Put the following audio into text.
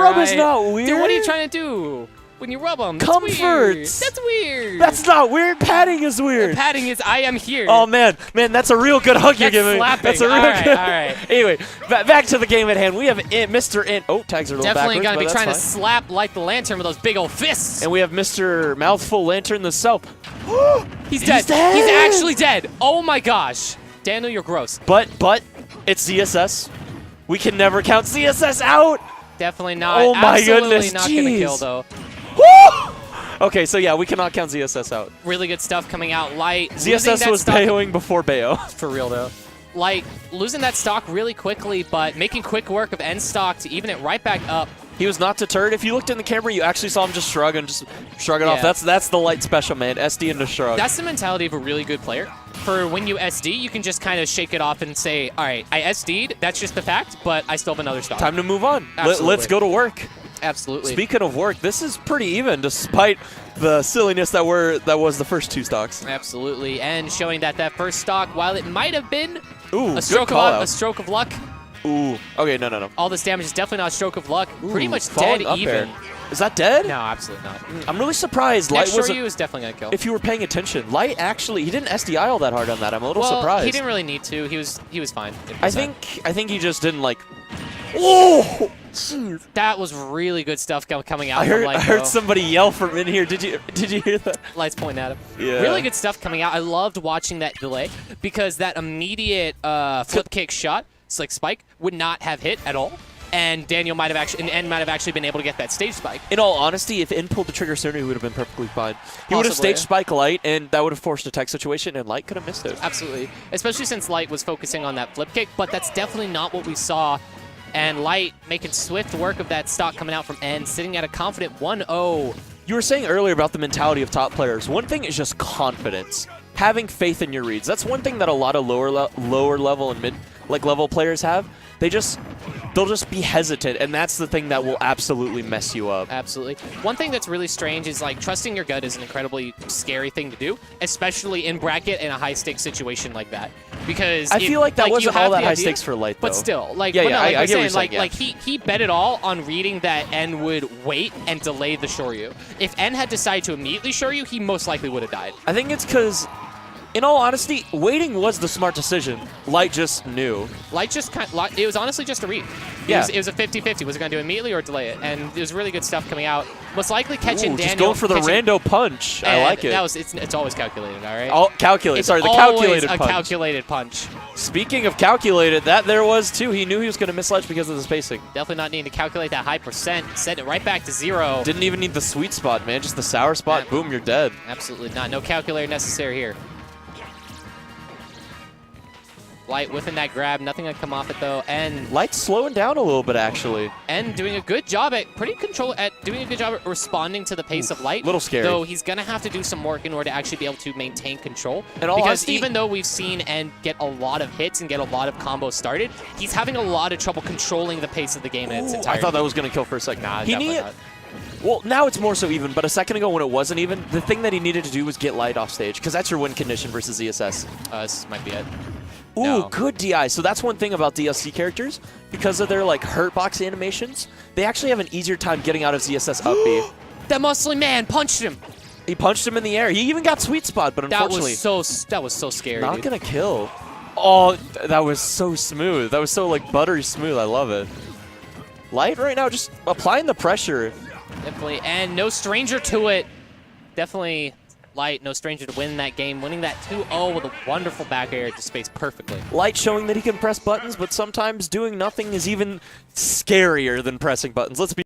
rub is not weird. Dude, what are you trying to do? When you rub them, Comfort. That's weird. That's not weird. Patting is weird. The patting is I am here. Oh, man. Man, that's a real good hug you're giving. Slapping. That's a real good. All right. Anyway, back to the game at hand. We have Mr. Int. Oh, tags are a little Definitely backwards, got to be but trying to that's slap like the lantern with those big old fists. And we have Mr. Mouthful Lantern the Self. He's dead. He's actually dead. Oh, my gosh. Daniel, you're gross. But it's ZSS. We can never count ZSS out. Definitely not. Oh, my Absolutely goodness. not going to Jeez. kill, though. Woo! Okay, so yeah, we cannot count ZSS out. Really good stuff coming out. Light. ZSS was Bayoing before Bayo. For real, though. Light losing that stock really quickly, but making quick work of end stock to even it right back up. He was not deterred. If you looked in the camera, you actually saw him just shrug and just shrug it off. That's the Light special, man. SD and a shrug. That's the mentality of a really good player. For when you SD, you can just kind of shake it off and say, all right, I SD'd. That's just the fact, but I still have another stock. Time to move on. Absolutely. Let's go to work. Absolutely. Speaking of work, this is pretty even despite the silliness that was the first two stocks. Absolutely, and showing that first stock, while it might have been Ooh, a stroke of luck. Ooh, okay, no. All this damage is definitely not a stroke of luck. Ooh, pretty much falling dead up even. air. Is that dead? No, absolutely not. I'm really surprised. Light Next was. Shoryu is definitely gonna kill. If you were paying attention, Light actually he didn't SDI all that hard on that. I'm a little surprised. He didn't really need to. He was fine. I think he just didn't like. Oh, jeez. That was really good stuff coming out. I heard, from Light, I heard somebody yell from in here. Did you hear that? Light's pointing at him. Yeah. Really good stuff coming out. I loved watching that delay because that immediate flip kick shot, Slick Spike, would not have hit at all. And Daniel might have actually been able to get that stage spike. In all honesty, if N pulled the trigger sooner, he would have been perfectly fine. He would have stage spike Light, and that would have forced a tech situation, and Light could have missed it. Absolutely. Especially since Light was focusing on that flip kick, but that's definitely not what we saw. And Light making swift work of that stock coming out from N, sitting at a confident 1-0. You were saying earlier about the mentality of top players. One thing is just confidence. Having faith in your reads. That's one thing that a lot of lower level and mid level players have. They'll just be hesitant, and that's the thing that will absolutely mess you up. Absolutely. One thing that's really strange is like trusting your gut is an incredibly scary thing to do, especially in bracket in a high stakes situation like that. Because I feel like that wasn't all that high stakes for Light, though. But still, like, I get what you're saying, he bet it all on reading that N would wait and delay the Shoryu. If N had decided to immediately Shoryu, he most likely would have died. I think it's because, in all honesty, waiting was the smart decision. Light just knew. Light just it was honestly just a read. It was a 50-50. Was it going to do it immediately or delay it? And it was really good stuff coming out. Most likely catching Daniel. Just going for the rando punch. I like it. It's always calculated, all right? All calculated. It's Sorry, the calculated always punch. a calculated punch. Speaking of calculated, that there was too. He knew he was going to miss ledge because of the spacing. Definitely not needing to calculate that high percent. Set it right back to 0. Didn't even need the sweet spot, man. Just the sour spot. Boom, you're dead. Absolutely not. No calculator necessary here. Light whiffing that grab, nothing gonna come off it though, and Light's slowing down a little bit actually. And doing a good job at responding to the pace of Light. Little scary. Though he's gonna have to do some work in order to actually be able to maintain control. And because even though we've seen N get a lot of hits and get a lot of combos started, he's having a lot of trouble controlling the pace of the game in its entirety. I thought that was gonna kill for a second. Nah, definitely not. Well, now it's more so even, but a second ago when it wasn't even, the thing that he needed to do was get Light off stage, because that's your win condition versus ZSS. This might be it. Ooh, No. good DI. So that's one thing about DLC characters. Because of their like hurt box animations, they actually have an easier time getting out of ZSS up B. That muscly man punched him. He punched him in the air. He even got sweet spot, but unfortunately, that was so scary. not dude. gonna kill. Oh, that was so smooth. That was so like buttery smooth. I love it. Light right now just applying the pressure. Definitely, and no stranger to it. Definitely Light, no stranger to win that game, winning that 2-0 with a wonderful back air to space perfectly. Light showing that he can press buttons, but sometimes doing nothing is even scarier than pressing buttons. Let's be